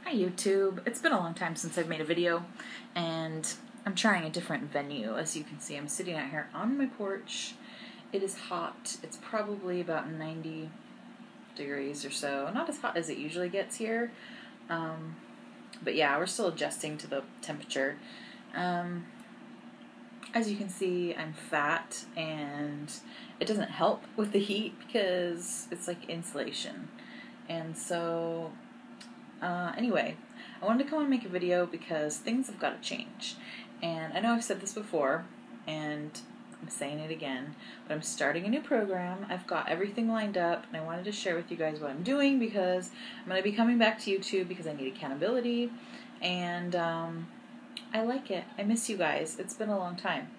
Hi YouTube. It's been a long time since I've made a video, and I'm trying a different venue. As you can see, I'm sitting out here on my porch. It is hot. It's probably about 90 degrees or so. Not as hot as it usually gets here, but yeah, we're still adjusting to the temperature. As you can see, I'm fat, and it doesn't help with the heat because it's like insulation. And so anyway, I wanted to come and make a video because things have got to change. And I know I've said this before, and I'm saying it again, but I'm starting a new program. I've got everything lined up, and I wanted to share with you guys what I'm doing because I'm going to be coming back to YouTube because I need accountability, and I like it. I miss you guys. It's been a long time.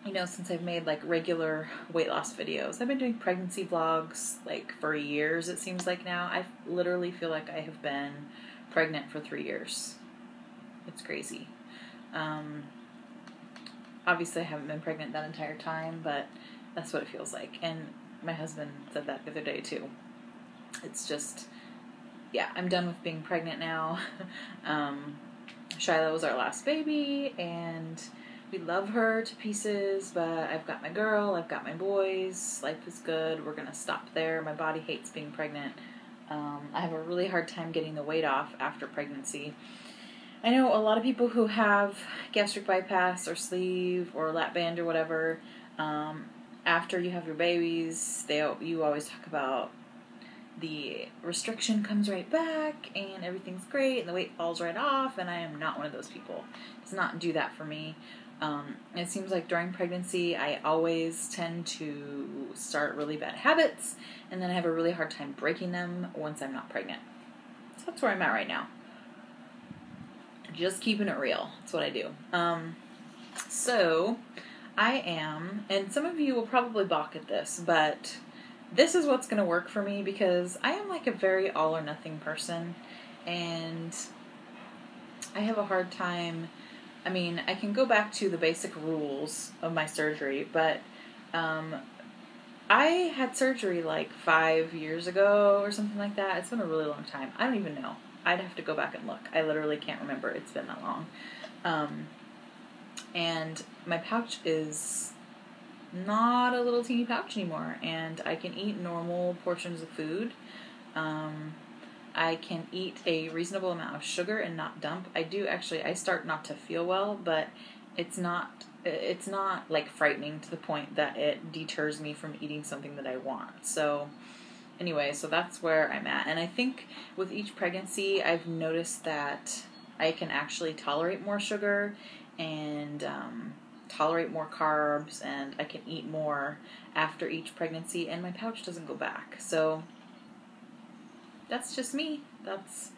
You know, since I've made like regular weight loss videos. I've been doing pregnancy vlogs like for years, it seems like now. I literally feel like I have been pregnant for 3 years. It's crazy. Obviously I haven't been pregnant that entire time, but that's what it feels like. And my husband said that the other day too. It's just, yeah, I'm done with being pregnant now. Shiloh was our last baby, and we love her to pieces, but I've got my girl, I've got my boys, life is good, we're going to stop there. My body hates being pregnant. I have a really hard time getting the weight off after pregnancy. I know a lot of people who have gastric bypass or sleeve or lap band or whatever, after you have your babies, you always talk about the restriction comes right back and everything's great and the weight falls right off, and I am not one of those people. It does not do that for me. It seems like during pregnancy I always tend to start really bad habits, and then I have a really hard time breaking them once I'm not pregnant. So that's where I'm at right now. Just keeping it real. That's what I do. So I am, and some of you will probably balk at this, but this is what's going to work for me because I am like a very all or nothing person, and I have a hard time. I mean, I can go back to the basic rules of my surgery, but I had surgery like 5 years ago or something like that. It's been a really long time. I don't even know. I'd have to go back and look. I literally can't remember. It's been that long. And my pouch is not a little teeny pouch anymore, and I can eat normal portions of food. I can eat a reasonable amount of sugar and not dump. I start not to feel well, but it's not like frightening to the point that it deters me from eating something that I want. So anyway, so that's where I'm at. And I think with each pregnancy, I've noticed that I can actually tolerate more sugar and tolerate more carbs, and I can eat more after each pregnancy, and my pouch doesn't go back. So that's just me. That's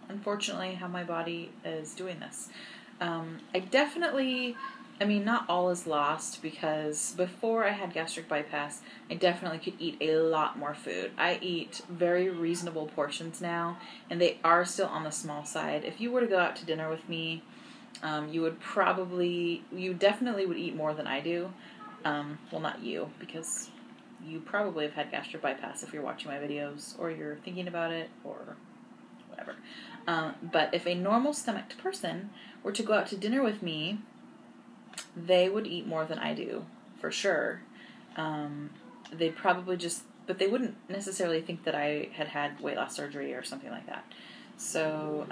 unfortunately how my body is doing this. I mean, not all is lost, because before I had gastric bypass, I definitely could eat a lot more food. I eat very reasonable portions now, and they are still on the small side. If you were to go out to dinner with me, you definitely would eat more than I do. Well, not you, because you probably have had gastric bypass if you're watching my videos, or you're thinking about it, or whatever. But if a normal stomached person were to go out to dinner with me, they would eat more than I do, for sure. They'd probably but they wouldn't necessarily think that I had had weight loss surgery or something like that. So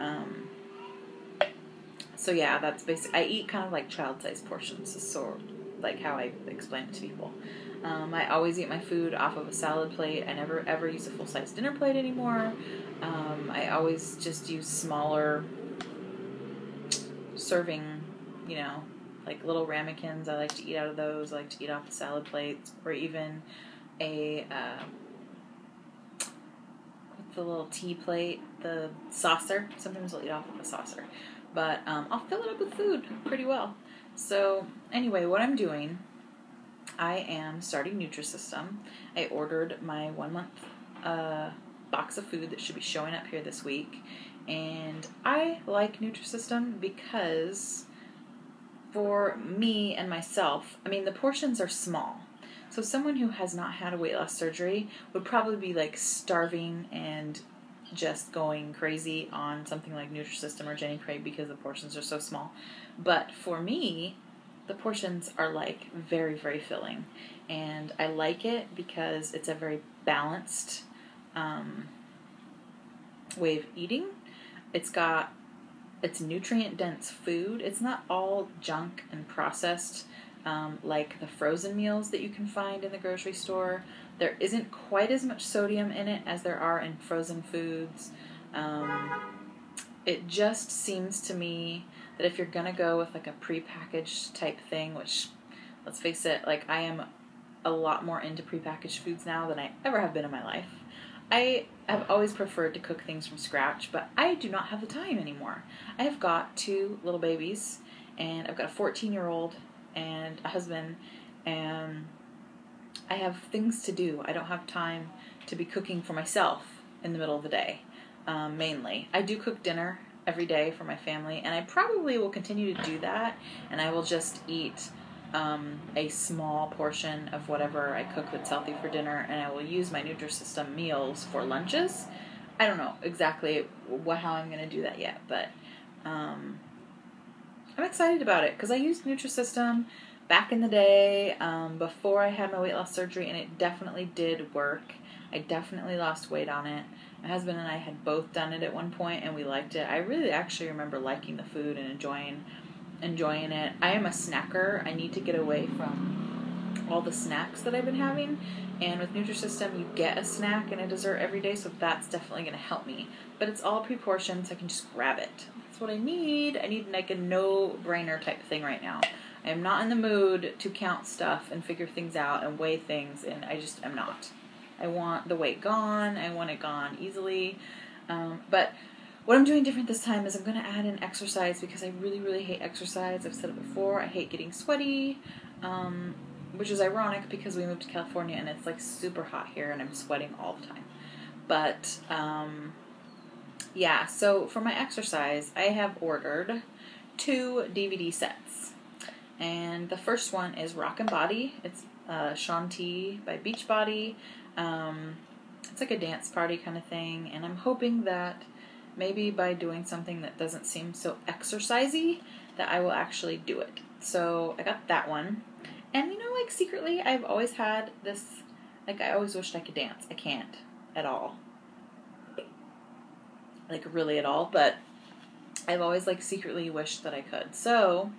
yeah, that's basic. I eat kind of like child-sized portions, so like how I explain it to people. I always eat my food off of a salad plate. I never ever use a full-size dinner plate anymore. I always just use smaller serving, like little ramekins. I like to eat out of those. I like to eat off the salad plates, or even a what's the little tea plate, the saucer. Sometimes I'll eat off of a saucer, but I'll fill it up with food pretty well. So anyway, what I'm doing, I am starting Nutrisystem. I ordered my 1 month box of food that should be showing up here this week, and I like Nutrisystem because for me and myself, I mean, the portions are small. So someone who has not had a weight loss surgery would probably be like starving and just going crazy on something like Nutrisystem or Jenny Craig because the portions are so small. But for me, the portions are like very, very filling. And I like it because it's a very balanced way of eating. It's nutrient dense food. It's not all junk and processed like the frozen meals that you can find in the grocery store. There isn't quite as much sodium in it as there are in frozen foods. It just seems to me that if you're gonna go with like a prepackaged type thing, which, let's face it, like I am a lot more into prepackaged foods now than I ever have been in my life. I have always preferred to cook things from scratch, but I do not have the time anymore. I have got 2 little babies, and I've got a 14-year-old and a husband, and I have things to do. I don't have time to be cooking for myself in the middle of the day, mainly. I do cook dinner every day for my family, and I probably will continue to do that, and I will just eat a small portion of whatever I cook that's healthy for dinner, and I will use my Nutrisystem meals for lunches. I don't know exactly how I'm going to do that yet, but I'm excited about it because I used Nutrisystem back in the day before I had my weight loss surgery, and it definitely did work. I definitely lost weight on it. My husband and I had both done it at one point, and we liked it. I really actually remember liking the food and enjoying it. I am a snacker. I need to get away from all the snacks that I've been having, and with Nutrisystem you get a snack and a dessert every day, so that's definitely going to help me. But it's all pre-portioned, so I can just grab it. That's what I need. I need like a no-brainer type thing right now. I am not in the mood to count stuff and figure things out and weigh things, and I just am not. I want the weight gone. I want it gone easily. But what I'm doing different this time is I'm going to add in exercise because I really, really hate exercise. I've said it before. I hate getting sweaty, which is ironic because we moved to California and it's like super hot here and I'm sweating all the time. But yeah, so for my exercise, I have ordered 2 DVD sets. And the first one is Rockin Body. It's Shanti by Beachbody. It's like a dance party kind of thing, and I'm hoping that maybe by doing something that doesn't seem so exercisey, that I will actually do it. So I got that one. And you know, like secretly, I've always had this, like I always wished I could dance. I can't at all. Like really at all, but I've always like secretly wished that I could. So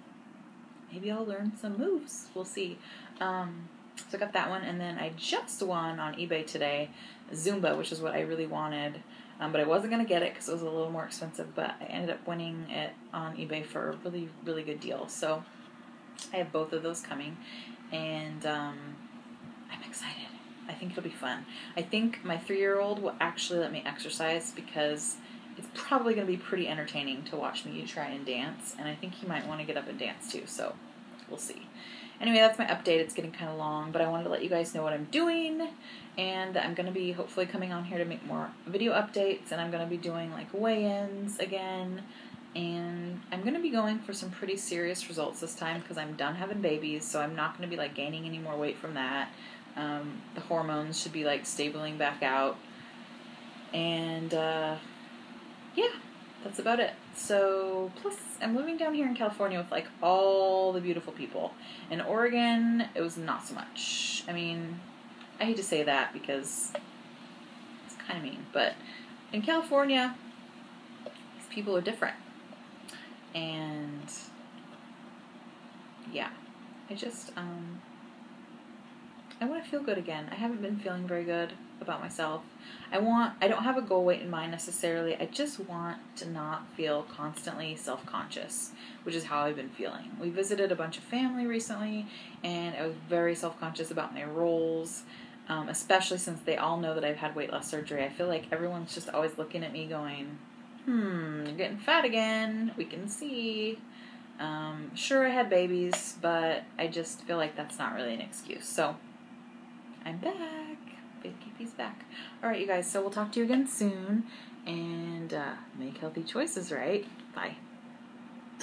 maybe I'll learn some moves. We'll see. So I got that one, and then I just won on eBay today Zumba, which is what I really wanted. But I wasn't going to get it because it was a little more expensive, but I ended up winning it on eBay for a really, really good deal. So I have both of those coming, and I'm excited. I think it'll be fun. I think my 3-year-old will actually let me exercise because it's probably going to be pretty entertaining to watch me try and dance, and I think he might want to get up and dance too, so we'll see. Anyway, that's my update. It's getting kind of long, but I wanted to let you guys know what I'm doing, and I'm going to be hopefully coming on here to make more video updates, and I'm going to be doing like weigh-ins again, and I'm going to be going for some pretty serious results this time because I'm done having babies, so I'm not going to be like gaining any more weight from that. The hormones should be like stabling back out, and yeah, that's about it. So, plus, I'm living down here in California with, like, all the beautiful people. In Oregon, it was not so much. I mean, I hate to say that because it's kind of mean, but in California, these people are different. And, yeah, I just, I want to feel good again. I haven't been feeling very good about myself. I don't have a goal weight in mind necessarily. I just want to not feel constantly self-conscious, which is how I've been feeling. We visited a bunch of family recently, and I was very self-conscious about my rolls, especially since they all know that I've had weight loss surgery. I feel like everyone's just always looking at me going, you're getting fat again. We can see. Sure, I had babies, but I just feel like that's not really an excuse. So, I'm back. Big Keepy's back. Alright, you guys, so we'll talk to you again soon, and make healthy choices, right? Bye.